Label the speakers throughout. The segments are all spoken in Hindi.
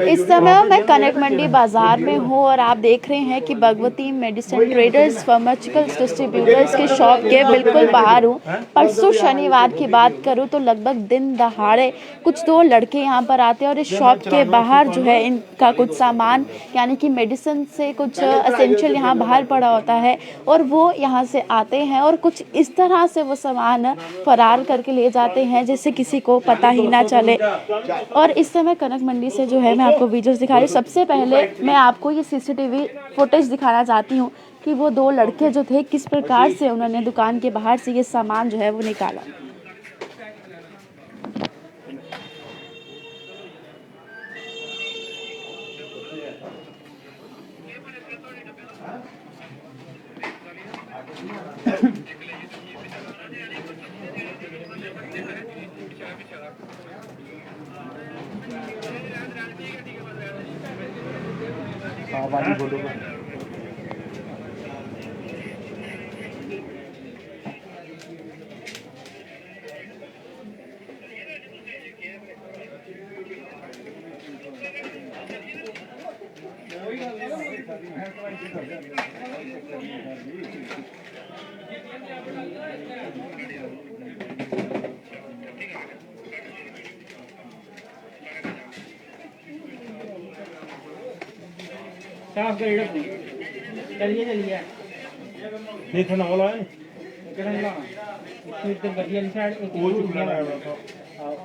Speaker 1: इस समय मैं कनक मंडी बाजार में हूँ और आप देख रहे हैं कि Bhagwati medicine traders pharmaceuticals distributors के शॉप के बिल्कुल बाहर हूँ। परसों शनिवार की बात करूँ तो लगभग दिन दहाड़े कुछ दो लड़के यहाँ पर आते हैं और इस शॉप के बाहर जो है इनका कुछ सामान यानी कि मेडिसिन से कुछ असेंशियल यहाँ बाहर पड़ा होता है और वो यहाँ से आते हैं और कुछ इस तरह से वो सामान फरार करके ले जाते हैं जिससे किसी को पता ही ना चले। और इस समय कनक मंडी से जो है मैं आपको वीडियोस दिखा रही हूँ। सबसे पहले मैं आपको ये सीसीटीवी फुटेज दिखाना चाहती हूँ कि वो दो लड़के जो थे किस प्रकार से उन्होंने दुकान के बाहर से ये सामान जो है वो निकाला।
Speaker 2: चलिए चलिए देखो ना बोला है इधर बढ़िया साइड एक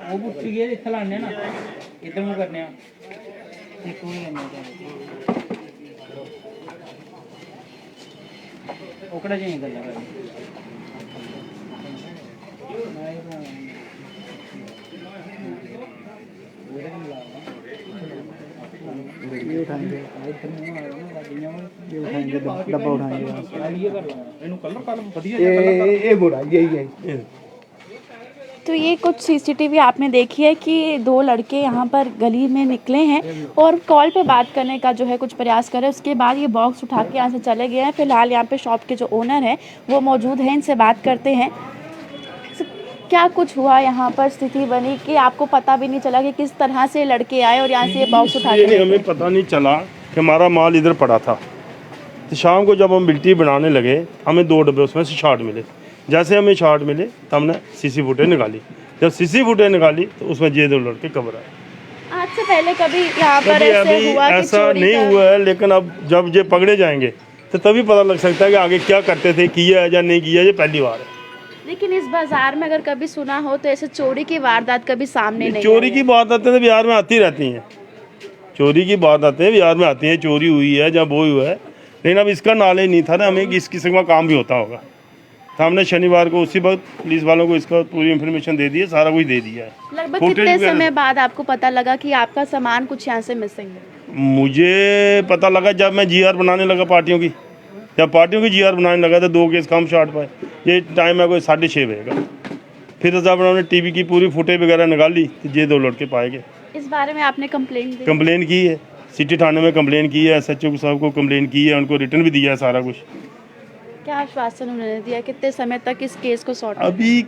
Speaker 2: वो बुट्टी है इधर लाने ना इधर मुंह करने एक कोई नहीं ओकड़ा जाएंगे गल्ला कर ये उठाएंगे डब्बा उठाएंगे
Speaker 1: तो ये कुछ सीसीटीवी आपने देखी है कि दो लड़के यहाँ पर गली में निकले हैं और कॉल पे बात करने का जो है कुछ प्रयास करे। उसके बाद ये बॉक्स उठा के यहाँ से चले गए हैं। फिलहाल यहाँ पे शॉप के जो ओनर हैं वो मौजूद हैं, इनसे बात करते हैं। क्या कुछ हुआ यहाँ पर, स्थिति बनी कि आपको पता भी नहीं चला कि किस तरह से लड़के आए और यहाँ से ये बॉक्स उठा के?
Speaker 3: हमें पता नहीं चला कि हमारा माल इधर पड़ा था। तो शाम को जब हम बिल्टी बनाने लगे हमें 2 डब्बे उसमें से शॉट मिले। जैसे हमें शॉट मिले तो हमने सीसी फुटेज निकाली। जब सीसी फुटेज निकाली तो उसमें ये 2 लड़के कवर आए।
Speaker 1: आज से पहले कभी यहाँ पर
Speaker 3: ऐसा नहीं हुआ है, लेकिन अब जब ये पकड़े जाएंगे तो तभी पता लग सकता है कि आगे क्या करते थे, किया है या नहीं किया। ये पहली बार है।
Speaker 1: लेकिन इस बाजार में अगर कभी सुना हो तो ऐसे चोरी की वारदात कभी सामने नहीं?
Speaker 3: चोरी की वारदातें तो बिहार में आती रहती हैं। चोरी की वारदातें बिहार में आती हैं, चोरी हुई है जब वो हुआ है। लेकिन अब इसका नॉलेज नहीं था ना हमें कि इस किस्म का काम भी होता होगा। तो हमने शनिवार को उसी वक्त पुलिस वालों को इसका पूरी इन्फॉर्मेशन दे दी है, सारा कुछ दे दिया है।
Speaker 1: लगभग कितने समय बाद आपको पता लगा कि आपका सामान कुछ यहाँ से मिसिंग है?
Speaker 3: मुझे पता लगा जब मैं GR बनाने लगा पार्टियों की। जब पार्टियों की GR बनाने लगा तो 2 केस कम शॉट पाए। ये टाइम है कोई 6:30 बजे का। फिर जब उन्होंने टीवी की पूरी फुटेज वगैरह निकाली तो ये 2 लड़के पाए गए।
Speaker 1: इस बारे में आपने
Speaker 3: कंप्लेन की है, सिटी थाने में कंप्लेन की है, SHO साहब को कंप्लेन की है, उनको रिटर्न भी दिया है सारा कुछ।
Speaker 1: क्या आश्वासन उन्होंने दिया, कितने समय तक इस केस को सॉर्ट?
Speaker 3: अभी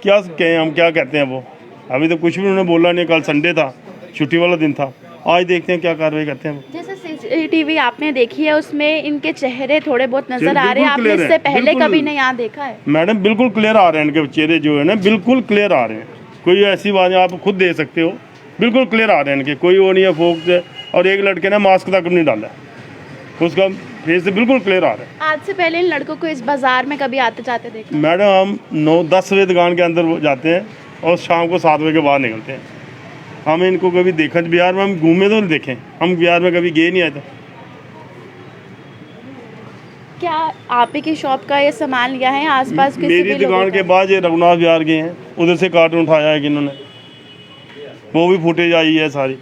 Speaker 3: क्या कहें हम, क्या कहते हैं वो, अभी तो कुछ भी उन्होंने बोला नहीं। कल संडे था, छुट्टी वाला दिन था। आज देखते हैं क्या कार्रवाई करते हैं।
Speaker 1: जैसे CCTV आपने देखी है उसमें इनके चेहरे थोड़े बहुत नजर आ रहे हैं। आपने इससे पहले कभी नहीं यहाँ देखा है?
Speaker 3: मैडम बिल्कुल क्लियर आ रहे हैं, इनके चेहरे जो है ना बिल्कुल क्लियर आ रहे हैं। कोई ऐसी बात आप खुद देख सकते हो, बिल्कुल क्लियर आ रहे हैं इनके, कोई वो नहीं है फोक से। और एक लड़के ने मास्क तक नहीं डाला, उसका फेस से बिल्कुल क्लियर आ रहा है।
Speaker 1: आज से पहले इन लड़कों को इस बाजार में कभी आते जाते देखा?
Speaker 3: मैडम हम 9-10 बजे दुकान के अंदर जाते हैं और शाम को 7 बजे के बाद निकलते हैं। हमें इनको कभी देखा बिहार में, हम घूमे तो नहीं देखें, हम बिहार में कभी गए नहीं आए थे।
Speaker 1: क्या आप ही की शॉप का ये सामान लिया है आसपास किसी
Speaker 3: मेरी दुकान के बाद ये रघुनाथ बिहार गए हैं, उधर से कार्टून उठाया है कि इन्होंने, वो भी फुटेज आई है सारी,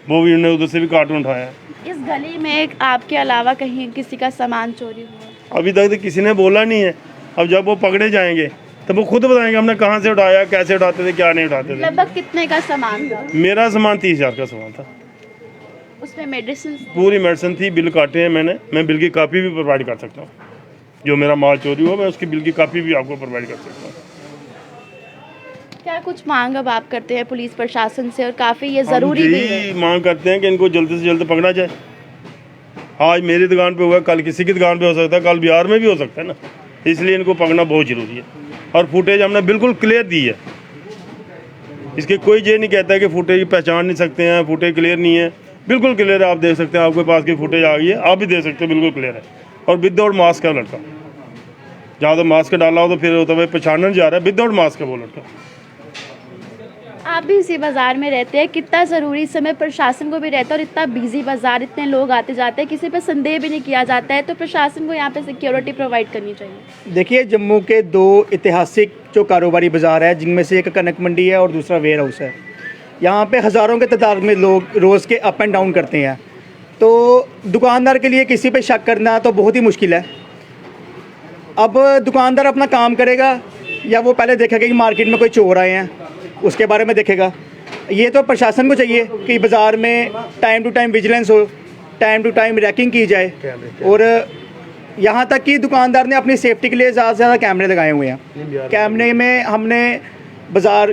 Speaker 3: वो भी उन्होंने उधर से भी कार्टून उठाया है।
Speaker 1: इस गली में आपके अलावा कहीं किसी का सामान चोरी हुआ?
Speaker 3: अभी तक तो किसी ने बोला नहीं है। अब जब वो पकड़े जाएंगे तो वो खुद बताएंगे हमने कहाँ से उठाया, कैसे उठाते थे, क्या नहीं उठाते थे।
Speaker 1: लगभग कितने का सामान था?
Speaker 3: मेरा सामान 30,000 का सामान था।
Speaker 1: उसमें मेडिसिन,
Speaker 3: पूरी मेडिसिन थी, बिल काटे हैं मैंने। मैं बिल की कॉपी भी प्रोवाइड कर सकता हूँ। जो मेरा माल चोरी हुआ मैं उसकी बिल की कॉपी भी आपको प्रोवाइड कर सकता हूँ।
Speaker 1: क्या कुछ मांग अब आप करते हैं पुलिस प्रशासन से, और काफ़ी ये
Speaker 3: हम
Speaker 1: ज़रूरी भी है?
Speaker 3: यही मांग करते हैं कि इनको जल्द से जल्द पकड़ा जाए। आज मेरी दुकान पे हुआ, कल किसी की दुकान पे हो सकता है, कल बिहार में भी हो सकता है ना, इसलिए इनको पकड़ना बहुत ज़रूरी है। और फुटेज हमने बिल्कुल क्लियर दी है, इसके कोई ये नहीं कहता है कि फुटेज पहचान नहीं सकते हैं, फुटेज क्लियर नहीं है, बिल्कुल क्लियर है। आप देख सकते हैं, आपके पास की फुटेज आ गई है, आप भी देख सकते हैं, बिल्कुल क्लियर है। और विदाउट मास्क है लड़का, जहाँ तो मास्क डाला हो तो फिर होता है पहचानना जा रहा है, विदाउट मास्क है वो लड़का।
Speaker 1: आप भी इसी बाज़ार में रहते हैं, कितना ज़रूरी इस समय प्रशासन को भी रहता है, और इतना बिजी बाज़ार, इतने लोग आते जाते हैं, किसी पे संदेह भी नहीं किया जाता है, तो प्रशासन को यहाँ पे सिक्योरिटी प्रोवाइड करनी चाहिए।
Speaker 4: देखिए, जम्मू के दो ऐतिहासिक जो कारोबारी बाज़ार है, जिनमें से एक कनक मंडी है और दूसरा वेयर हाउस है। यहाँ पे हज़ारों के तादाद में लोग रोज़ के अप एंड डाउन करते हैं, तो दुकानदार के लिए किसी पे शक करना तो बहुत ही मुश्किल है। अब दुकानदार अपना काम करेगा, या वो पहले देखेगा कि मार्केट में कोई चोर आए हैं, उसके बारे में देखेगा। ये तो प्रशासन को चाहिए कि बाज़ार में टाइम टू टाइम विजिलेंस हो, टाइम टू टाइम रैकिंग की जाए, और यहाँ तक कि दुकानदार ने अपनी सेफ्टी के लिए ज़्यादा से ज़्यादा कैमरे लगाए हुए हैं। कैमरे में हमने बाज़ार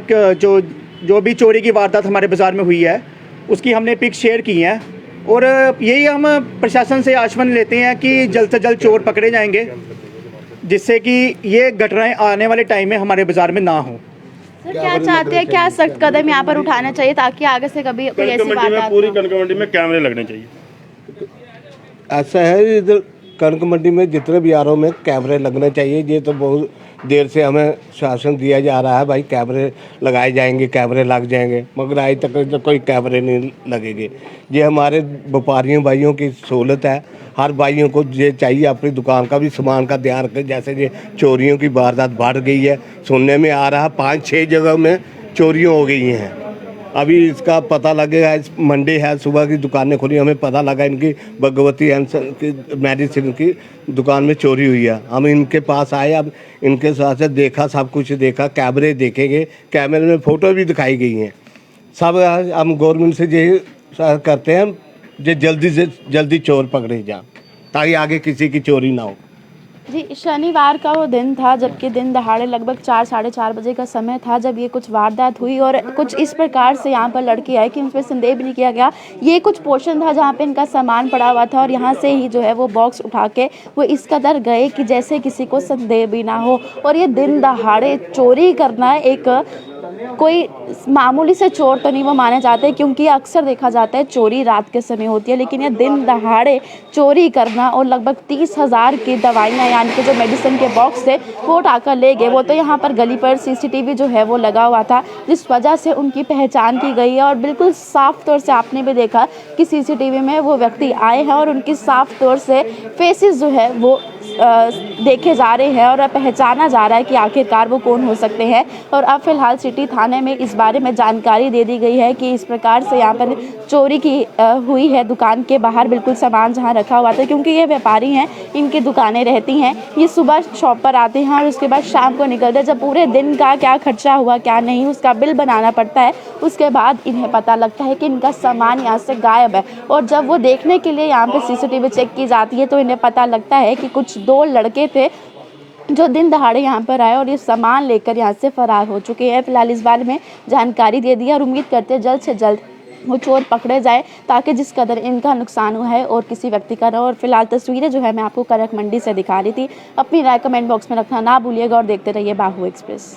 Speaker 4: जो भी चोरी की वारदात हमारे बाज़ार में हुई है, उसकी हमने पिक शेयर की हैं, और यही हम प्रशासन से आश्वासन लेते हैं कि जल्द से जल्द चोर पकड़े जाएंगे, जिससे कि ये घटनाएं आने वाले टाइम में हमारे बाज़ार में ना हो।
Speaker 1: सर, क्या चाहते हैं, क्या सख्त कदम यहाँ पर उठाना चाहिए ताकि आगे से कभी कोई ऐसी
Speaker 3: कनक मंडी में,
Speaker 1: वारदात
Speaker 3: पूरी
Speaker 1: ना हो?
Speaker 3: कनक मंडी में कैमरे लगने चाहिए।
Speaker 5: ऐसा है, इधर कनक मंडी में जितने बाज़ारों में कैमरे लगने चाहिए। ये तो बहुत देर से हमें शासन दिया जा रहा है, भाई कैमरे लगाए जाएंगे, कैमरे लग जाएंगे, मगर आज तक तो कोई कैमरे नहीं लगेंगे। ये हमारे व्यापारियों भाइयों की सहूलत है, हर भाइयों को ये चाहिए अपनी दुकान का भी सामान का ध्यान रखें। जैसे ये चोरियों की वारदात बढ़ गई है, सुनने में आ रहा है 5-6 जगह में चोरियाँ हो गई हैं। अभी इसका पता लगेगा, इस मंडे है, सुबह की दुकानें खुली, हमें पता लगा इनकी भगवती की मेडिसिन की दुकान में चोरी हुई है। हम इनके पास आए, अब इनके साथ से देखा, सब कुछ देखा, कैमरे देखेंगे, कैमरे में फ़ोटो भी दिखाई गई हैं सब। हम गवर्नमेंट से यही करते हैं जो जल्दी से जल्दी चोर पकड़े जाए, ताकि आगे किसी की चोरी ना हो।
Speaker 1: जी, शनिवार का वो दिन था जबकि दिन दहाड़े लगभग 4-4:30 बजे का समय था जब ये कुछ वारदात हुई, और कुछ इस प्रकार से यहाँ पर लड़की आई कि उस पर संदेह भी नहीं किया गया। ये कुछ पोर्शन था जहाँ पे इनका सामान पड़ा हुआ था, और यहाँ से ही जो है वो बॉक्स उठा के वो इस कदर गए कि जैसे किसी को संदेह भी ना हो। और ये दिन दहाड़े चोरी करना एक कोई मामूली से चोर तो नहीं वो माने जाते, क्योंकि अक्सर देखा जाता है चोरी रात के समय होती है, लेकिन ये दिन दहाड़े चोरी करना, और लगभग 30,000 की दवाइयाँ यानी कि जो मेडिसिन के बॉक्स थे वो उठाकर ले गए। वो तो यहाँ पर गली पर सीसीटीवी जो है वो लगा हुआ था, जिस वजह से उनकी पहचान की गई है, और बिल्कुल साफ तौर से आपने भी देखा कि सीसीटीवी में वो व्यक्ति आए हैं और उनकी साफ तौर से फेसेस जो है वो देखे जा रहे हैं, और पहचाना जा रहा है कि आखिरकार वो कौन हो सकते हैं। और अब फिलहाल सिटी थाने में इस बारे में जानकारी दे दी गई है कि इस प्रकार से यहाँ पर चोरी की हुई है। दुकान के बाहर बिल्कुल सामान जहाँ रखा हुआ था, क्योंकि ये व्यापारी हैं, इनकी दुकानें रहती हैं, ये सुबह शॉप पर आते हैं और उसके बाद शाम को निकलते हैं। जब पूरे दिन का क्या खर्चा हुआ क्या नहीं उसका बिल बनाना पड़ता है, उसके बाद इन्हें पता लगता है कि इनका सामान यहाँ से गायब है। और जब वो देखने के लिए यहाँ पर सीसीटीवी चेक की जाती है तो इन्हें पता लगता है कि कुछ 2 लड़के थे जो दिन दहाड़े यहाँ पर आए और ये सामान लेकर यहाँ से फरार हो चुके हैं। फिलहाल इस बारे में जानकारी दे दी है और उम्मीद करते हैं जल्द से जल्द वो चोर पकड़े जाए, ताकि जिस कदर इनका नुकसान हुआ है और किसी व्यक्ति का ना। और फिलहाल तस्वीरें जो है मैं आपको कनक मंडी से दिखा रही थी। अपनी राय कमेंट बॉक्स में रखना ना भूलिएगा और देखते रहिए बाहू एक्सप्रेस।